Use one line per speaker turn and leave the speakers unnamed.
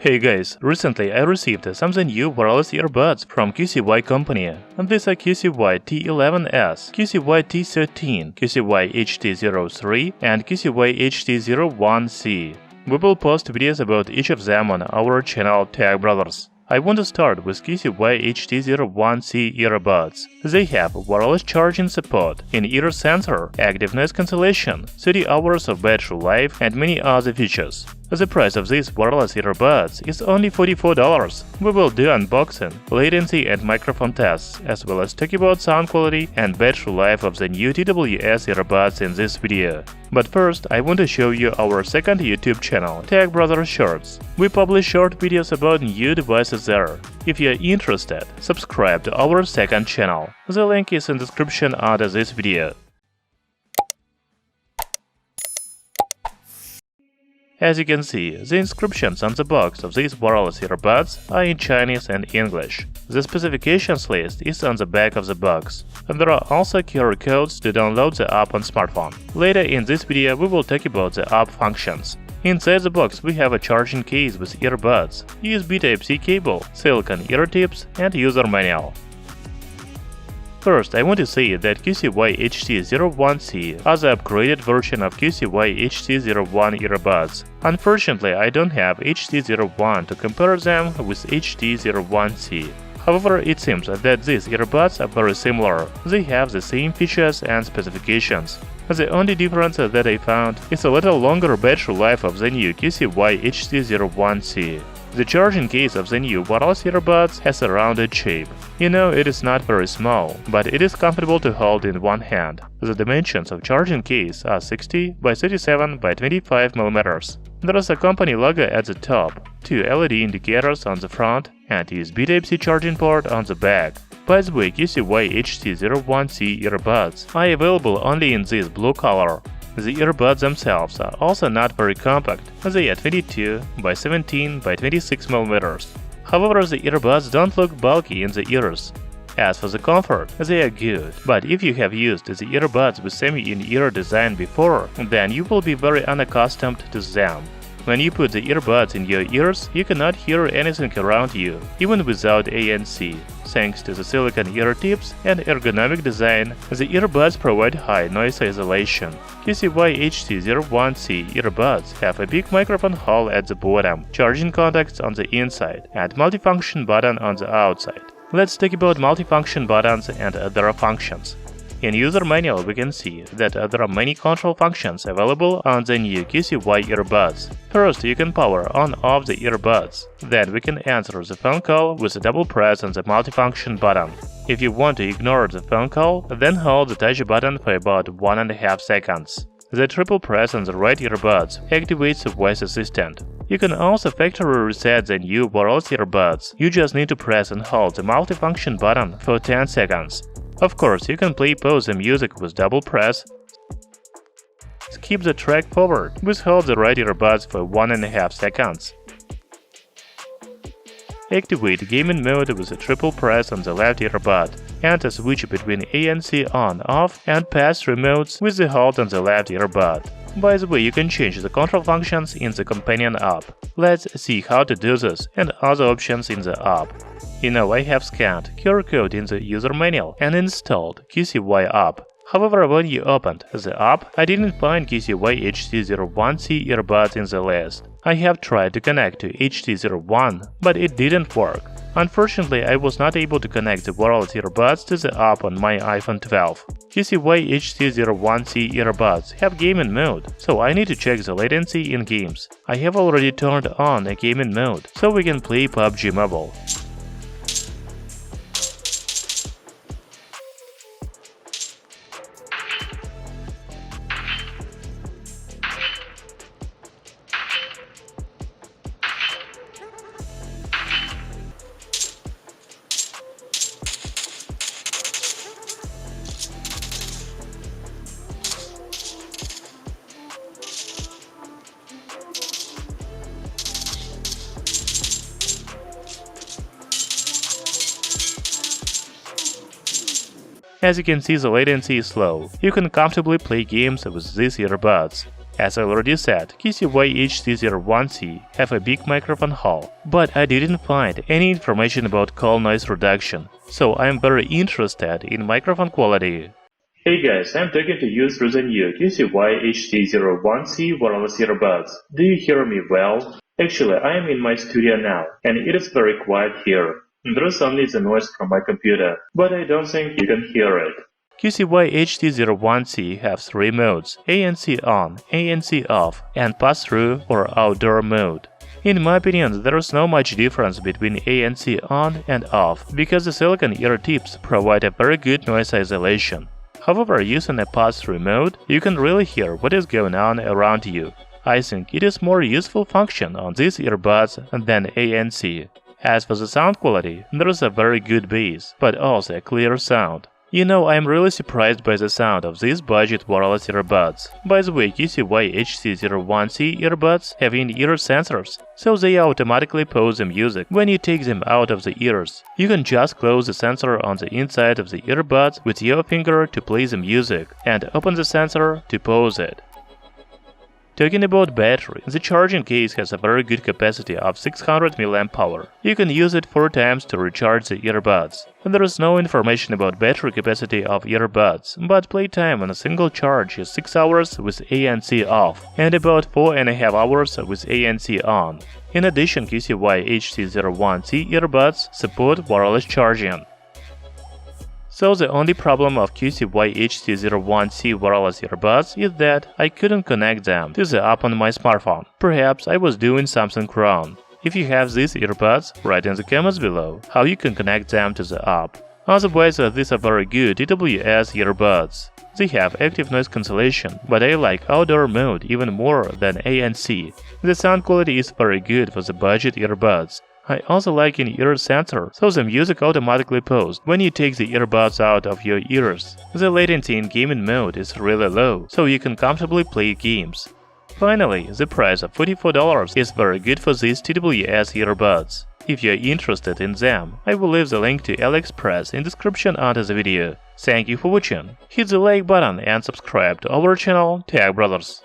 Hey guys, recently I received some new wireless earbuds from QCY company, and these are QCY T11S, QCY T13, QCY HT03, and QCY HT01C. We will post videos about each of them on our channel Tech Brothers. I want to start with QCY HT01C earbuds. They have wireless charging support, in-ear sensor, active noise cancellation, 30 hours of battery life, and many other features. The price of these wireless earbuds is only $44. We will do unboxing, latency and microphone tests, as well as talk about sound quality and battery life of the new TWS earbuds in this video. But first, I want to show you our second YouTube channel, Tech Brothers Shorts. We publish short videos about new devices there. If you are interested, subscribe to our second channel. The link is in the description under this video. As you can see, the inscriptions on the box of these wireless earbuds are in Chinese and English. The specifications list is on the back of the box. And there are also QR codes to download the app on smartphone. Later in this video we will talk about the app functions. Inside the box we have a charging case with earbuds, USB Type-C cable, silicone ear tips, and user manual. First, I want to say that QCY HT01C are the upgraded version of QCY HT01 earbuds. Unfortunately, I don't have HT01 to compare them with HT01C. However, it seems that these earbuds are very similar. They have the same features and specifications. The only difference that I found is a little longer battery life of the new QCY HT01C. The charging case of the new wireless earbuds has a rounded shape. You know, it is not very small, but it is comfortable to hold in one hand. The dimensions of charging case are 60 by 37 by 25 mm. There is a company logo at the top, 2 LED indicators on the front, and USB Type-C charging port on the back. By the way, QCY HT01C earbuds are available only in this blue color. The earbuds themselves are also not very compact, they are 22 by 17 by 26 mm. However, the earbuds don't look bulky in the ears. As for the comfort, they are good, but if you have used the earbuds with semi-in-ear design before, then you will be very unaccustomed to them. When you put the earbuds in your ears, you cannot hear anything around you, even without ANC. Thanks to the silicone ear tips and ergonomic design, the earbuds provide high noise isolation. QCY HT01C earbuds have a big microphone hole at the bottom, charging contacts on the inside, and multifunction button on the outside. Let's talk about multifunction buttons and other functions. In user manual we can see that there are many control functions available on the new QCY earbuds. First, you can power on/off the earbuds. Then we can answer the phone call with a double press on the multifunction button. If you want to ignore the phone call, then hold the touch button for about 1.5 seconds. The triple press on the right earbuds activates the voice assistant. You can also factory reset the new wireless earbuds. You just need to press and hold the multifunction button for 10 seconds. Of course, you can pause the music with double press, skip the track forward, withhold the right earbuds for 1.5 seconds. Activate gaming mode with a triple press on the left earbud, and switch between ANC on/off and pass-through modes with the hold on the left earbud. By the way, you can change the control functions in the companion app. Let's see how to do this and other options in the app. You know, I have scanned QR code in the user manual and installed QCY app. However, when you opened the app, I didn't find QCY HT01C earbuds in the list. I have tried to connect to HT01, but it didn't work. Unfortunately, I was not able to connect the wireless earbuds to the app on my iPhone 12. QCY HT01C earbuds have gaming mode, so I need to check the latency in games. I have already turned on a gaming mode, so we can play PUBG Mobile. As you can see, the latency is slow. You can comfortably play games with these earbuds. As I already said, QCY HT01C have a big microphone hole, but I didn't find any information about call noise reduction, so I am very interested in microphone quality. Hey guys, I'm talking to you through the new QCY HT01C wireless earbuds. Do you hear me well? Actually, I am in my studio now, and it is very quiet here. There is only the noise from my computer, but I don't think you can hear it. QCY HT01C have 3 modes: ANC on, ANC off, and pass-through or outdoor mode. In my opinion, there is no much difference between ANC on and off, because the silicone ear tips provide a very good noise isolation. However, using a pass-through mode, you can really hear what is going on around you. I think it is more useful function on these earbuds than ANC. As for the sound quality, there is a very good bass, but also a clear sound. You know, I am really surprised by the sound of these budget wireless earbuds. By the way, QCY HT01C earbuds have in-ear sensors, so they automatically pause the music when you take them out of the ears. You can just close the sensor on the inside of the earbuds with your finger to play the music, and open the sensor to pause it. Talking about battery, the charging case has a very good capacity of 600 mAh. You can use it 4 times to recharge the earbuds. There is no information about battery capacity of earbuds, but playtime on a single charge is 6 hours with ANC off and about 4.5 hours with ANC on. In addition, QCY HT01C earbuds support wireless charging. So the only problem of QCY HT01C wireless earbuds is that I couldn't connect them to the app on my smartphone. Perhaps I was doing something wrong. If you have these earbuds, write in the comments below how you can connect them to the app. Otherwise, these are very good TWS earbuds. They have active noise cancellation, but I like outdoor mode even more than ANC. The sound quality is very good for the budget earbuds. I also like in-ear sensor, so the music automatically paused when you take the earbuds out of your ears. The latency in gaming mode is really low, so you can comfortably play games. Finally, the price of $44 is very good for these TWS earbuds. If you are interested in them, I will leave the link to AliExpress in description under the video. Thank you for watching. Hit the like button and subscribe to our channel Tech Brothers.